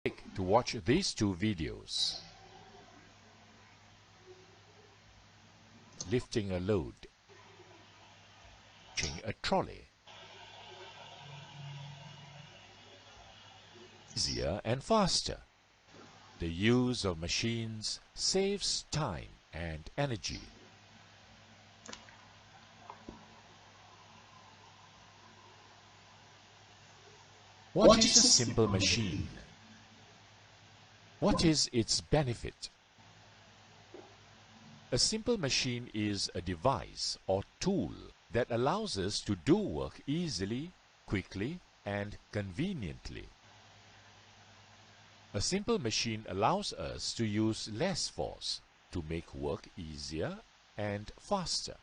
Click to watch these two videos. Lifting a load, pushing a trolley. Easier and faster. The use of machines saves time and energy. What is a simple machine? What is its benefit? A simple machine is a device or tool that allows us to do work easily, quickly, and conveniently. A simple machine allows us to use less force to make work easier and faster.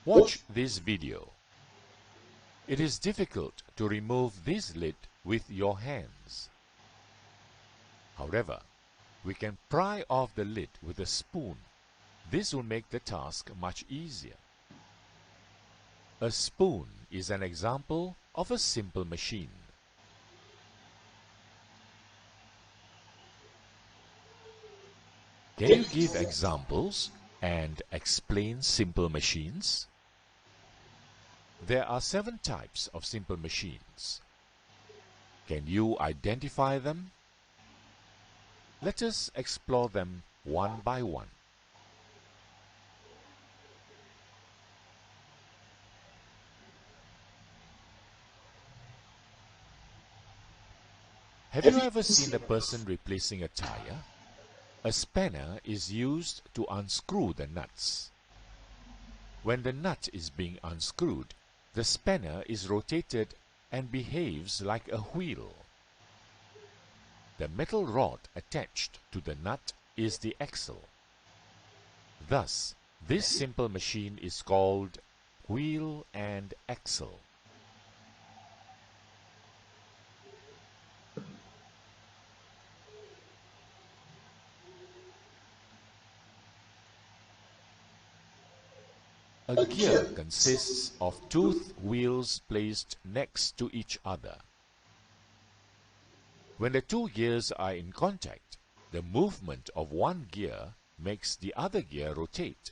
Watch this video. It is difficult to remove this lid with your hands. However, we can pry off the lid with a spoon. This will make the task much easier. A spoon is an example of a simple machine. Can you give examples and explain simple machines? There are 7 types of simple machines. Can you identify them? Let us explore them one by one. Have you ever seen a person replacing a tire? A spanner is used to unscrew the nuts. When the nut is being unscrewed, the spanner is rotated and behaves like a wheel. The metal rod attached to the nut is the axle. Thus, this simple machine is called wheel and axle. A gear consists of 2 wheels placed next to each other. When the 2 gears are in contact, the movement of one gear makes the other gear rotate.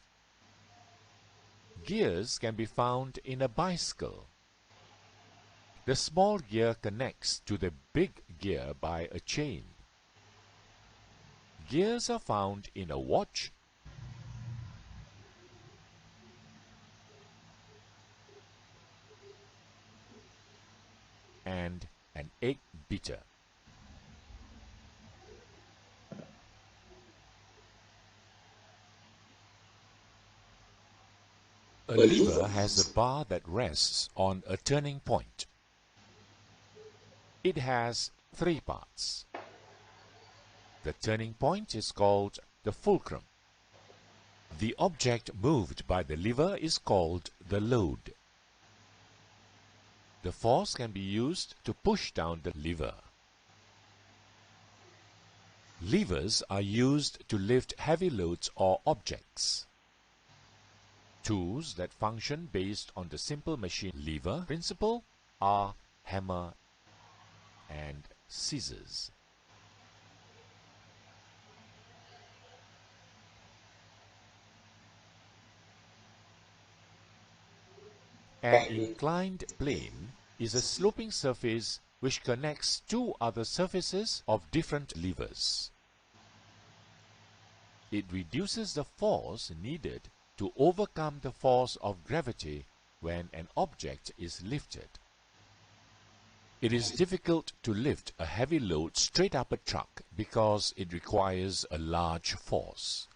Gears can be found in a bicycle. The small gear connects to the big gear by a chain. Gears are found in a watch, and an egg beater. A lever has a bar that rests on a turning point. It has 3 parts. The turning point is called the fulcrum. The object moved by the lever is called the load. The force can be used to push down the lever. Levers are used to lift heavy loads or objects. Tools that function based on the simple machine lever principle are hammer and scissors. An inclined plane is a sloping surface which connects 2 other surfaces of different levers. It reduces the force needed to overcome the force of gravity when an object is lifted. It is difficult to lift a heavy load straight up a truck because it requires a large force.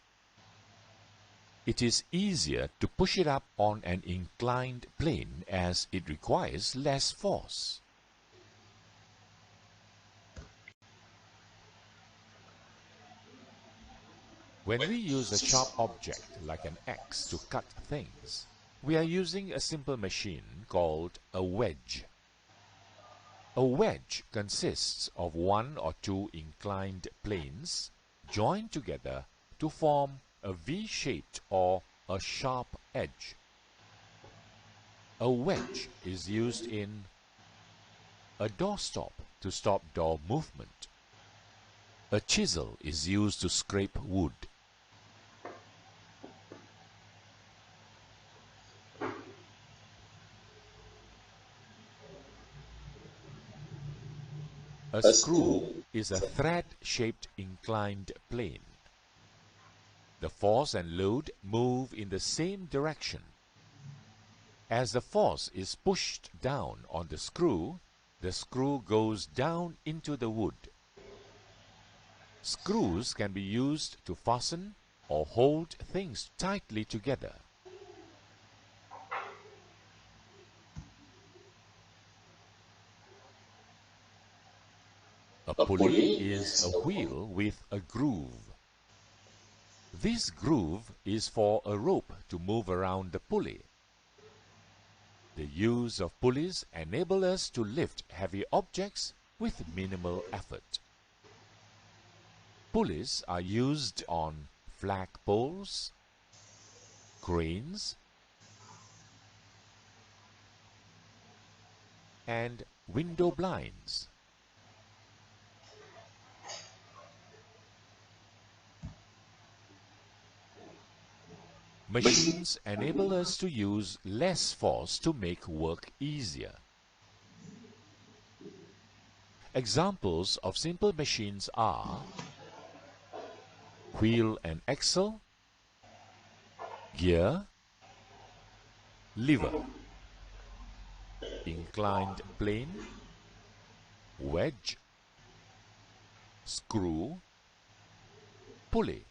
It is easier to push it up on an inclined plane as it requires less force. When we use a sharp object like an axe to cut things, we are using a simple machine called a wedge. A wedge consists of 1 or 2 inclined planes joined together to form a V-shaped or a sharp edge. A wedge is used in a doorstop to stop door movement. A chisel is used to scrape wood. A screw is a thread-shaped inclined plane. The force and load move in the same direction. As the force is pushed down on the screw goes down into the wood. Screws can be used to fasten or hold things tightly together. A pulley is a wheel with a groove. This groove is for a rope to move around the pulley. The use of pulleys enable us to lift heavy objects with minimal effort. Pulleys are used on flagpoles, cranes, and window blinds. Machines enable us to use less force to make work easier. Examples of simple machines are wheel and axle, gear, lever, inclined plane, wedge, screw, pulley.